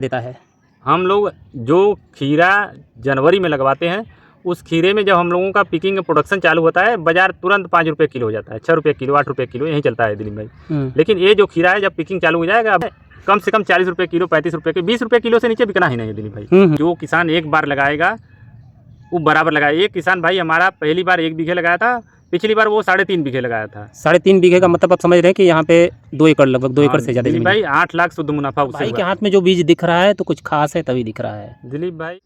देता है। हम लोग जो खीरा जनवरी में लगवाते हैं, उस खीरे में जब हम लोगों का पिकिंग प्रोडक्शन चालू होता है, बाजार तुरंत 5 रुपये किलो हो जाता है, 6 रुपये किलो, 8 रुपये किलो यही चलता है दिलीप भाई। लेकिन ये जो खीरा है जब पिकिंग चालू हो जाएगा, अब कम से कम 40 रुपये किलो, 35 रुपये किलो, 20 रुपये किलो से नीचे बिकना ही नहीं है दिलीप भाई। जो किसान एक बार लगाएगा वो बराबर लगाए। एक किसान भाई हमारा पहली बार 1 बीघे लगाया था, पिछली बार वो 3.5 बीघे लगाया था। 3.5 बीघे का मतलब आप समझ रहे हैं कि यहाँ पे 2 एकड़, लगभग 2 एकड़ से ज़्यादा दिलीप भाई 8 लाख शुद्ध मुनाफा उससे भाई के हाथ में जो बीज दिख रहा है तो कुछ खास है, तभी दिख रहा है दिलीप भाई।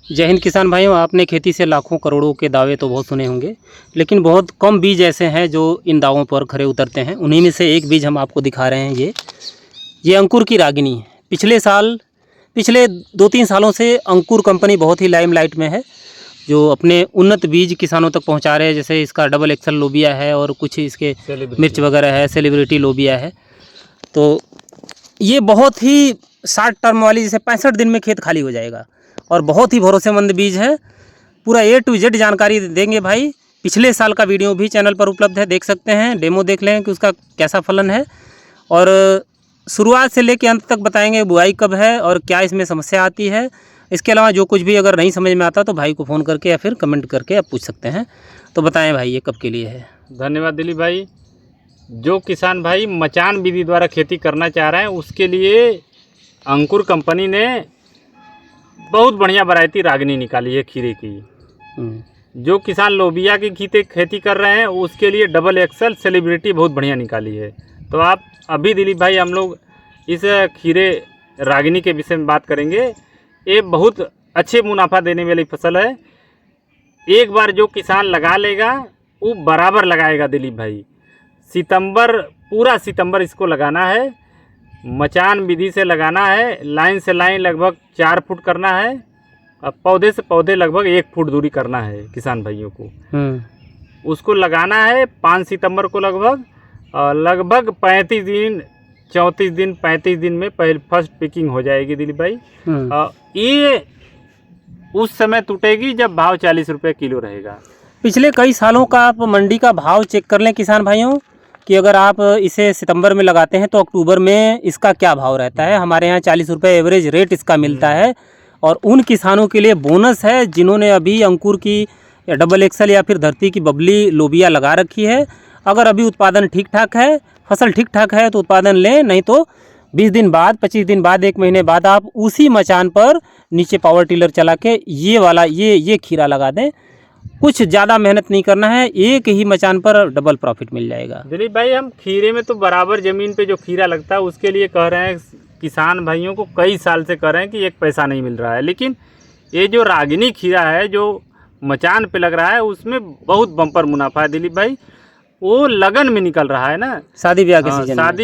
जय हिंद किसान भाइयों, आपने खेती से लाखों करोड़ों के दावे तो बहुत सुने होंगे, लेकिन बहुत कम बीज ऐसे हैं जो इन दावों पर खरे उतरते हैं। उन्हीं में से एक बीज हम आपको दिखा रहे हैं। ये अंकुर की रागिनी है। पिछले 2-3 सालों से अंकुर कंपनी बहुत ही लाइमलाइट में है, जो अपने उन्नत बीज किसानों तक पहुंचा रहे हैं। जैसे इसका डबल एक्सल लोबिया है और कुछ इसके मिर्च वगैरह है, सेलिब्रिटी लोबिया है। तो ये बहुत ही शॉर्ट टर्म वाली, जैसे 65 दिन में खेत खाली हो जाएगा, और बहुत ही भरोसेमंद बीज है। पूरा A to Z जानकारी देंगे भाई। पिछले साल का वीडियो भी चैनल पर उपलब्ध है, देख सकते हैं, डेमो देख लें कि उसका कैसा फलन है, और शुरुआत से लेकर अंत तक बताएंगे बुआई कब है और क्या इसमें समस्या आती है। इसके अलावा जो कुछ भी अगर नहीं समझ में आता तो भाई को फ़ोन करके या फिर कमेंट करके आप पूछ सकते हैं। तो बताएं भाई, ये कब के लिए है? धन्यवाद दिलीप भाई। जो किसान भाई मचान विधि द्वारा खेती करना चाह रहे हैं, उसके लिए अंकुर कंपनी ने बहुत बढ़िया वैरायटी रागिनी निकाली है खीरे की। जो किसान लोबिया की खेती कर रहे हैं, उसके लिए डबल एक्सल सेलिब्रिटी बहुत बढ़िया निकाली है। तो आप अभी दिलीप भाई हम लोग इस खीरे रागिनी के विषय में बात करेंगे। ये बहुत अच्छे मुनाफा देने वाली फसल है। एक बार जो किसान लगा लेगा वो बराबर लगाएगा दिलीप भाई। पूरा सितंबर इसको लगाना है, मचान विधि से लगाना है। लाइन से लाइन लगभग 4 फुट करना है, और पौधे से पौधे लगभग 1 फुट दूरी करना है किसान भाइयों को। उसको लगाना है 5 सितंबर को लगभग 35 दिन में फर्स्ट पिकिंग हो जाएगी दिलीप भाई। ये उस समय टूटेगी जब भाव 40 रुपये किलो रहेगा। पिछले कई सालों का आप मंडी का भाव चेक कर लें किसान भाइयों, कि अगर आप इसे सितंबर में लगाते हैं तो अक्टूबर में इसका क्या भाव रहता है। हमारे यहाँ 40 रुपये एवरेज रेट इसका मिलता है। और उन किसानों के लिए बोनस है जिन्होंने अभी अंकुर की या डबल एक्सल या फिर धरती की बबली लोबिया लगा रखी है। अगर अभी उत्पादन ठीक ठाक है, फसल ठीक ठाक है तो उत्पादन लें, नहीं तो 20 दिन बाद, 25 दिन बाद, 1 महीने बाद आप उसी मचान पर नीचे पावर टिलर चला के ये खीरा लगा दें। कुछ ज़्यादा मेहनत नहीं करना है, एक ही मचान पर डबल प्रॉफिट मिल जाएगा। दिलीप भाई हम खीरे में तो बराबर ज़मीन पे जो खीरा लगता है उसके लिए कह रहे हैं किसान भाइयों को, कई साल से कह रहे हैं कि 1 पैसा नहीं मिल रहा है। लेकिन ये जो रागिनी खीरा है जो मचान पे लग रहा है, उसमें बहुत बम्पर मुनाफा है दिलीप भाई। वो लगन में निकल रहा है ना, शादी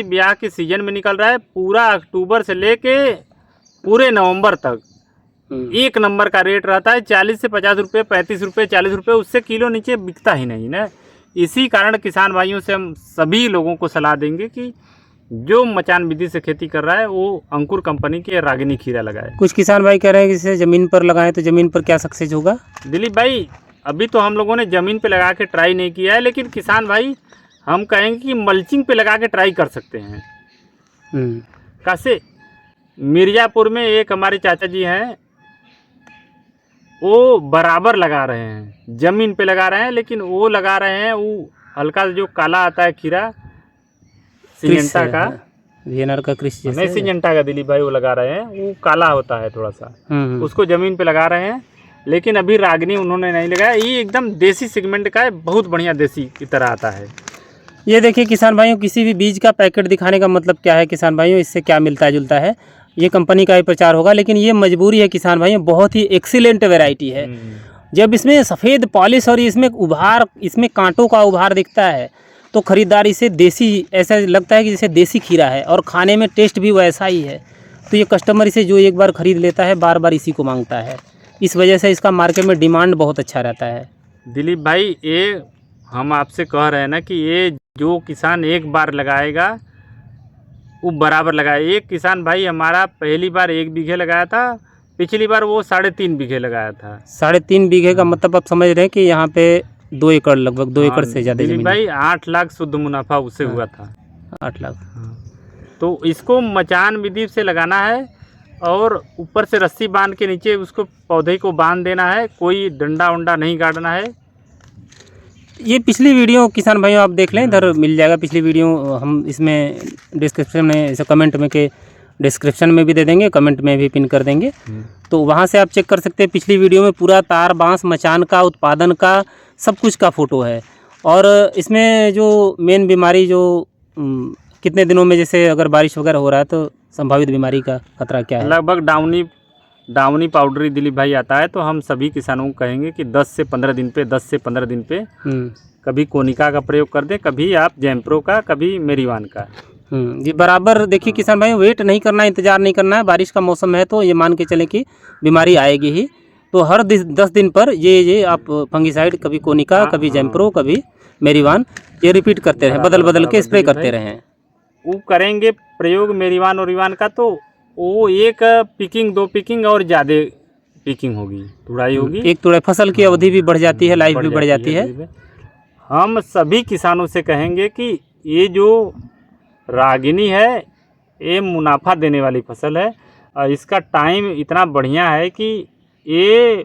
ब्याह के सीजन में निकल रहा है। पूरा अक्टूबर से लेके पूरे नवंबर तक 1 नंबर का रेट रहता है। 40 से 50 रुपये, 35 रुपये, 40 रुपये, उससे किलो नीचे बिकता ही नहीं ना। इसी कारण किसान भाइयों से हम सभी लोगों को सलाह देंगे कि जो मचान विधि से खेती कर रहा है वो अंकुर कंपनी के रागिनी खीरा लगाए। कुछ किसान भाई कह रहे हैं कि इसे ज़मीन पर लगाएं, तो ज़मीन पर क्या सक्सेस होगा? दिलीप भाई अभी तो हम लोगों ने ज़मीन पे लगा के ट्राई नहीं किया है, लेकिन किसान भाई हम कहेंगे कि मल्चिंग पे लगा के ट्राई कर सकते हैं। कैसे? मिर्ज़ापुर में एक हमारे चाचा जी हैं, वो बराबर लगा रहे हैं, ज़मीन पे लगा रहे हैं, लेकिन वो लगा रहे हैं वो हल्का जो काला आता है खीरा, सिंजेंटा का, वीएनआर का क्रिस नहीं सिंजेंटा का दिलीप भाई, वो लगा रहे हैं। वो काला होता है थोड़ा सा, उसको ज़मीन पे लगा रहे हैं। लेकिन अभी रागिनी उन्होंने नहीं लगाया। ये एकदम देसी सेगमेंट का है, बहुत बढ़िया देसी की तरह आता है। ये देखिए किसान भाइयों, किसी भी बीज का पैकेट दिखाने का मतलब क्या है किसान भाइयों, इससे क्या मिलता जुलता है। ये कंपनी का ही प्रचार होगा, लेकिन ये मजबूरी है किसान भाइयों। बहुत ही एक्सीलेंट वैरायटी है। जब इसमें सफ़ेद पॉलिश और इसमें कांटों का उभार दिखता है तो ख़रीदार इसे देसी, ऐसा लगता है कि जैसे देसी खीरा है, और खाने में टेस्ट भी वैसा ही है। तो ये कस्टमर इसे जो एक बार ख़रीद लेता है, बार बार इसी को मांगता है। इस वजह से इसका मार्केट में डिमांड बहुत अच्छा रहता है। दिलीप भाई ये हम आपसे कह रहे हैं ना कि ये जो किसान एक बार लगाएगा वो बराबर लगाए। एक किसान भाई हमारा पहली बार 1 बीघे लगाया था, पिछली बार वो 3.5 बीघे लगाया था। 3.5 बीघे का मतलब आप समझ रहे हैं कि यहाँ पे 2 एकड़, लगभग 2 एकड़ से ज़्यादा जमीन भाई। 8 लाख शुद्ध मुनाफा उससे हुआ था। 8 लाख। तो इसको मचान विधि से लगाना है, और ऊपर से रस्सी बांध के नीचे उसको पौधे को बांध देना है, कोई डंडा वंडा नहीं गाड़ना है। ये पिछली वीडियो किसान भाइयों आप देख लें, इधर मिल जाएगा पिछली वीडियो, हम इसमें डिस्क्रिप्शन में ऐसे कमेंट में के डिस्क्रिप्शन में भी दे देंगे, कमेंट में भी पिन कर देंगे, तो वहाँ से आप चेक कर सकते हैं। पिछली वीडियो में पूरा तार बांस मचान का, उत्पादन का, सब कुछ का फ़ोटो है। और इसमें जो मेन बीमारी जो कितने दिनों में, जैसे अगर बारिश वगैरह हो रहा है तो संभावित बीमारी का खतरा क्या है? लगभग डाउनी पाउडरी दिलीप भाई आता है, तो हम सभी किसानों को कहेंगे कि 10 से 15 दिन पे कभी कोनिका का प्रयोग कर दें, कभी आप जैम्प्रो का, कभी मेरीवान का। ये बराबर देखिए किसान भाई, वेट नहीं करना है, इंतज़ार नहीं करना है। बारिश का मौसम है तो ये मान के चलें कि बीमारी आएगी ही। तो हर 10 दिन पर ये आप फंगिसाइड, कभी कोनिका, कभी जैम्प्रो, कभी मेरीवान, ये रिपीट करते रहें, बदल के स्प्रे करते रहें। वो करेंगे प्रयोग मेरीवान और ईवान का, तो वो एक पिकिंग, 2 पिकिंग और ज़्यादा पिकिंग होगी, तुड़ाई होगी, एक तुड़ाई, फसल की अवधि भी बढ़ जाती है, लाइफ भी बढ़ जाती है। हम सभी किसानों से कहेंगे कि ये जो रागिनी है ये मुनाफा देने वाली फसल है, और इसका टाइम इतना बढ़िया है कि ये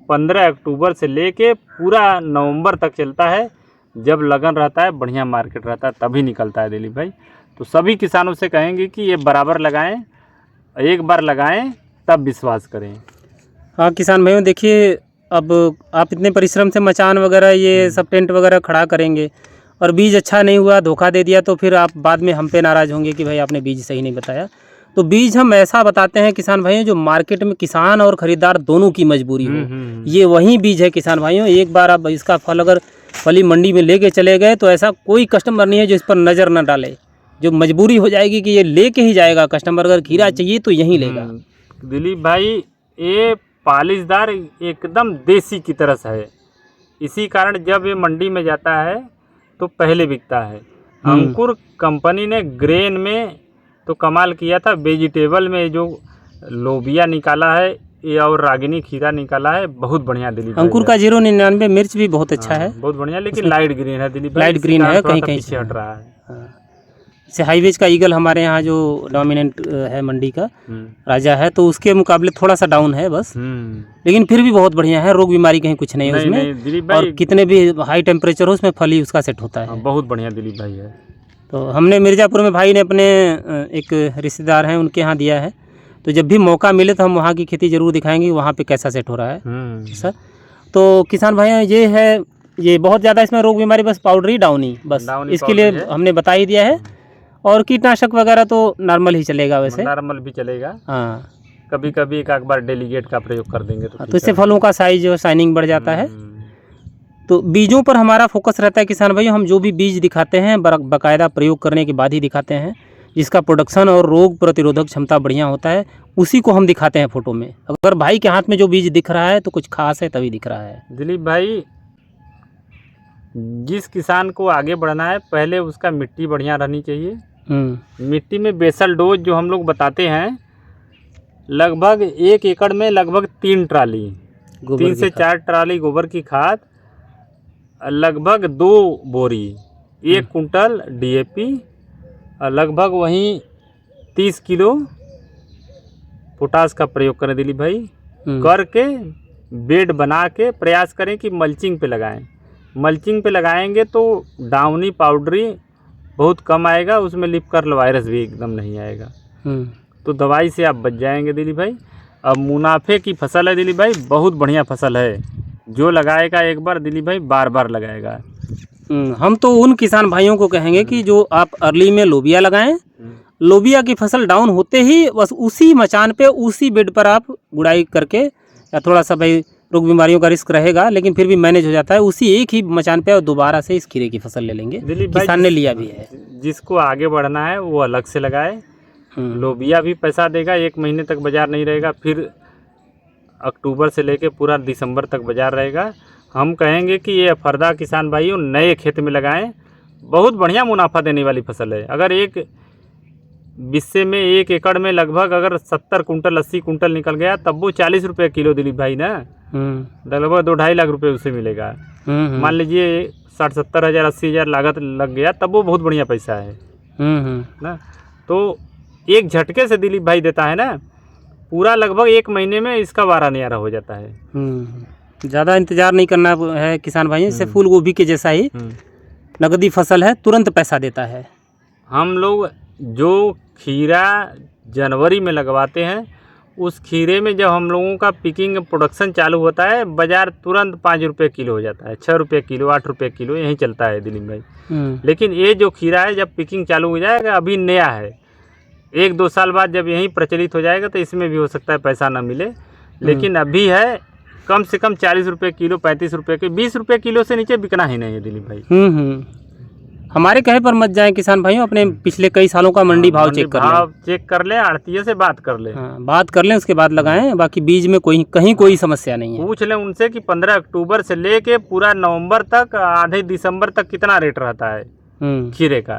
15 अक्टूबर से लेके पूरा नवंबर तक चलता है। जब लगन रहता है, बढ़िया मार्केट रहता है, तभी निकलता है दिलीप भाई। तो सभी किसानों से कहेंगे कि ये बराबर लगाएं, एक बार लगाएं तब विश्वास करें। हाँ किसान भाइयों, देखिए अब आप इतने परिश्रम से मचान वगैरह ये सब टेंट वगैरह खड़ा करेंगे और बीज अच्छा नहीं हुआ, धोखा दे दिया, तो फिर आप बाद में हम पे नाराज़ होंगे कि भाई आपने बीज सही नहीं बताया। तो बीज हम ऐसा बताते हैं किसान भाइयों जो मार्केट में किसान और ख़रीदार दोनों की मजबूरी हो, ये वही बीज है किसान भाइयों। एक बार आप इसका फल अगर फली मंडी में लेके चले गए तो ऐसा कोई कस्टमर नहीं है जो इस पर नज़र न डाले। जो मजबूरी हो जाएगी कि ये लेके ही जाएगा कस्टमर, अगर खीरा चाहिए तो यहीं लेगा। दिलीप भाई ये पालिशदार एकदम देसी की तरह से है, इसी कारण जब ये मंडी में जाता है तो पहले बिकता है। अंकुर कंपनी ने ग्रेन में तो कमाल किया था, वेजिटेबल में जो लोबिया निकाला है ये और रागिनी खीरा निकाला है, बहुत बढ़िया दिलीप भाई। अंकुर का 099 मिर्च भी बहुत अच्छा है, बहुत बढ़िया, लेकिन लाइट ग्रीन है दिलीप भाई, लाइट ग्रीन है, कहीं कहीं पीछे हट रहा है। जैसे हाईवेज का ईगल हमारे यहाँ जो डोमिनेंट है मंडी का राजा है, तो उसके मुकाबले थोड़ा सा डाउन है बस, लेकिन फिर भी बहुत बढ़िया है। रोग बीमारी कहीं कुछ नहीं है उसमें, और कितने भी हाई टेम्परेचर हो उसमें फली उसका सेट होता है। बहुत बढ़िया दिलीप भाई है। तो हमने मिर्ज़ापुर में भाई ने अपने एक रिश्तेदार हैं उनके यहाँ दिया है, तो जब भी मौका मिले तो हम वहाँ की खेती ज़रूर दिखाएंगे वहाँ पे कैसा सेट हो रहा है सर। तो किसान भाई ये है, ये बहुत ज़्यादा इसमें रोग बीमारी बस पाउडरी डाउनी, बस इसके लिए हमने बता ही दिया है। और कीटनाशक वगैरह तो नॉर्मल ही चलेगा, वैसे नॉर्मल भी चलेगा। हाँ, कभी कभी एक बार डेलीगेट का प्रयोग कर देंगे तो इससे फलों का साइज और शाइनिंग बढ़ जाता है। तो बीजों पर हमारा फोकस रहता है किसान भाई, हम जो भी बीज दिखाते हैं बाकायदा प्रयोग करने के बाद ही दिखाते हैं, जिसका प्रोडक्शन और रोग प्रतिरोधक क्षमता बढ़िया होता है उसी को हम दिखाते हैं फ़ोटो में। अगर भाई के हाथ में जो बीज दिख रहा है तो कुछ खास है तभी दिख रहा है। दिलीप भाई, जिस किसान को आगे बढ़ना है पहले उसका मिट्टी बढ़िया रहनी चाहिए। मिट्टी में बेसल डोज जो हम लोग बताते हैं, लगभग 1 एकड़ में लगभग 3 ट्राली, 3 से 4 ट्राली गोबर की खाद, लगभग 2 बोरी, 1 कुंटल DAP, लगभग वहीं 30 किलो पोटास का प्रयोग करें दिलीप भाई। करके बेड बना के प्रयास करें कि मल्चिंग पे लगाएं। मल्चिंग पे लगाएंगे तो डाउनी पाउडरी बहुत कम आएगा, उसमें लिपकर्ल वायरस भी एकदम नहीं आएगा, तो दवाई से आप बच जाएंगे दिलीप भाई। अब मुनाफे की फसल है दिलीप भाई, बहुत बढ़िया फसल है, जो लगाएगा एक बार दिलीप भाई बार बार लगाएगा। हम तो उन किसान भाइयों को कहेंगे कि जो आप अर्ली में लोबिया लगाएं, लोबिया की फसल डाउन होते ही बस उसी मचान पे उसी बेड पर आप गुड़ाई करके, या थोड़ा सा भाई रोग बीमारियों का रिस्क रहेगा लेकिन फिर भी मैनेज हो जाता है, उसी एक ही मचान पे और दोबारा से इस खीरे की फसल ले लेंगे। किसान ने लिया भी है। जिसको आगे बढ़ना है वो अलग से लगाए। लोबिया भी पैसा देगा, 1 महीने तक बाजार नहीं रहेगा, फिर अक्टूबर से लेके पूरा दिसंबर तक बाजार रहेगा। हम कहेंगे कि ये अफरदा किसान भाइयों नए खेत में लगाएं, बहुत बढ़िया मुनाफा देने वाली फसल है। अगर एक बिस्से में 1 एकड़ में लगभग अगर 70 कुंटल 80 कुंटल निकल गया तब वो 40 रुपये किलो दिलीप भाई ना, लगभग 2-2.5 लाख रुपए उसे मिलेगा। मान लीजिए 60-70 हज़ार 80 हज़ार लागत लग गया तब वो बहुत बढ़िया पैसा है ना। तो एक झटके से दिलीप भाई देता है ना, पूरा लगभग 1 महीने में इसका वारा न्यारा हो जाता है। ज़्यादा इंतज़ार नहीं करना है किसान भाइयों। इससे फूल गोभी के जैसा ही नकदी फसल है, तुरंत पैसा देता है। हम लोग जो खीरा जनवरी में लगवाते हैं, उस खीरे में जब हम लोगों का पिकिंग प्रोडक्शन चालू होता है, बाज़ार तुरंत 5 रुपये किलो हो जाता है, 6 रुपये किलो, 8 रुपये किलो, यही चलता है दिलीप भाई। लेकिन ये जो खीरा है जब पिकिंग चालू हो जाएगा, अभी नया है, 1-2 साल बाद जब यही प्रचलित हो जाएगा तो इसमें भी हो सकता है पैसा ना मिले। लेकिन अभी है कम से कम 40 रुपये किलो, 35 रुपये किलो, 20 रुपये किलो से नीचे बिकना ही नहीं है दिलीप भाई। हमारे कहे पर मत जाएं किसान भाइयों, अपने पिछले कई सालों का मंडी भाव चेक कर लें, आड़तिये से बात कर लें। बात कर लें, उसके बाद लगाएं। बाकी बीज में कहीं कोई समस्या नहीं है। पूछ लें उनसे कि 15 अक्टूबर से लेके पूरा नवंबर तक, आधे दिसंबर तक कितना रेट रहता है खीरे का।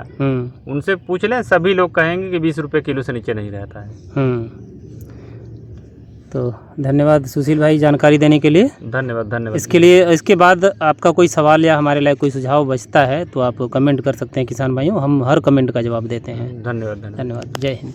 उनसे पूछ लें, सभी लोग कहेंगे कि 20 रुपये किलो से नीचे नहीं रहता है। तो धन्यवाद सुशील भाई जानकारी देने के लिए। धन्यवाद। इसके बाद आपका कोई सवाल या हमारे लिए कोई सुझाव बचता है तो आप कमेंट कर सकते हैं किसान भाइयों, हम हर कमेंट का जवाब देते हैं। धन्यवाद। जय हिंद।